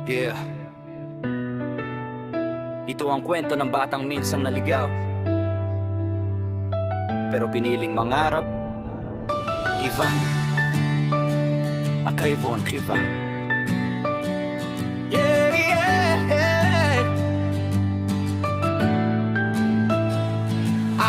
Yeah. Ito ang kwento ng batang minsang naligaw, pero piniling mangarap. Ivan at kay Von Kiva. Yeah, yeah.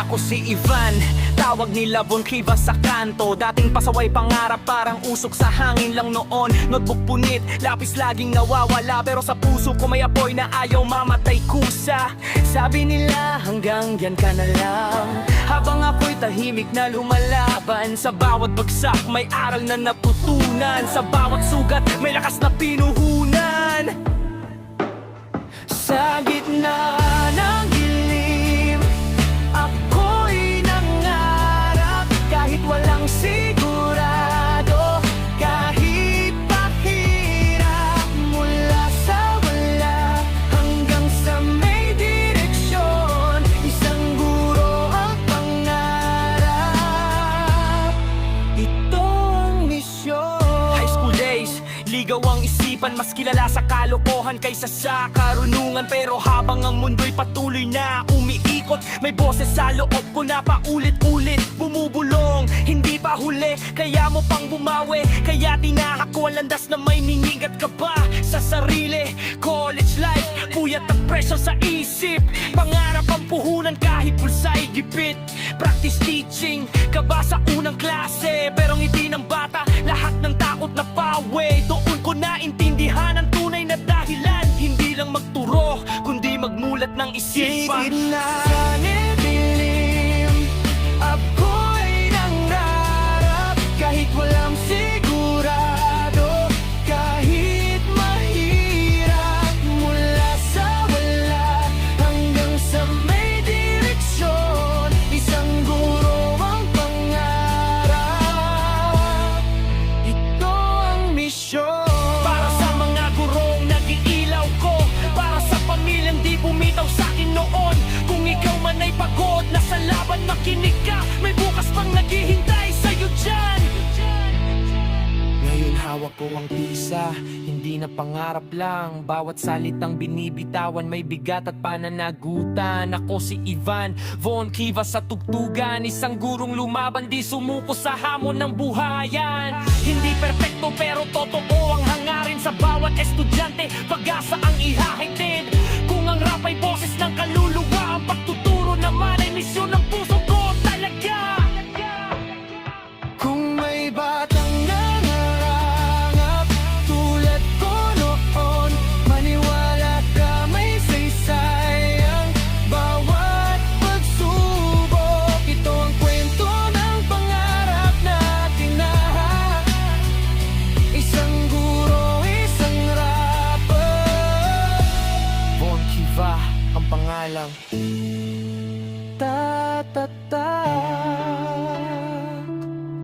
Ako si Ivan, tawag nila Von Kiva sa kanto. Dating pasaway pangarap, parang usok sa hangin lang noon. Notebook punit, lapis laging nawawala, pero sa puso ko may apoy na ayaw mamatay kusa. Sabi nila hanggang yan ka na lang, habang ako'y tahimik na lumalaban. Sa bawat bagsak may aral na natutunan, sa bawat sugat may lakas na pinuhunan. Sa gitna ng dilim, ako'y nangarap. Kahit walang sigurado, kahit pahirap, mula sa wala hanggang sa may direksyon, isang guro ang pangarap. Ito ang misyon. High school days, ligaw ang isipan, mas kilala sa kalokohan kaysa sa karunungan. Pero habang ang mundo'y patuloy na umiikot, may boses sa loob ko na paulit-ulit bumubulong. Hindi pa huli, kaya mo pang bumawi. Kaya tinahak ko ang landas na may ningig at kaba sa sarili. College life, puyat at pressure sa isip, pangarap ang puhunan kahit pulsa'y gipit. Practice teaching, kaba sa unang klase, pero ngiti ng bata, lahat ng takot na pawe. Doon ko naintindihan ang tunay na dahilan, hindi lang magturo, kundi magmulat ng isipan. Sigit na dilim, ako'y nangarap. Kahit walang sigurado, kahit mahirap, mula sa wala hanggang sa may direksyon, isang guro ang pangarap. Ito ang misyon. Para sa mga gurong nag-iilaw ko, para sa pamilyang di bumitaw sa'kin noon. Kung ikaw man ay pagod na sa laban, makinig ka, may bukas pang naghihintay sa'yo dyan. Ngayon hawak ko ang pisa, hindi na pangarap lang. Bawat salitang binibitawan may bigat at pananagutan. Ako si Ivan Von Kiva sa tugtugan, isang gurong lumaban, di sumuko sa hamon ng buhayan. Hindi perpekto pero totoo ang hangarin sa bawat estudyante, pag-asa ang ihahatid. Kung ang rap ay boses ng kaluluwa, ang pagtuturo naman ay misyon ng puso ko talaga. Kung may batang nangarangap tulad ko noon, maniwala ka may saysay ang bawat pagsubok. Ito ang kwento ng pangarap na tinahak, isang guro, isang rapper. Von Kiva ang pangalan. Ta ta ta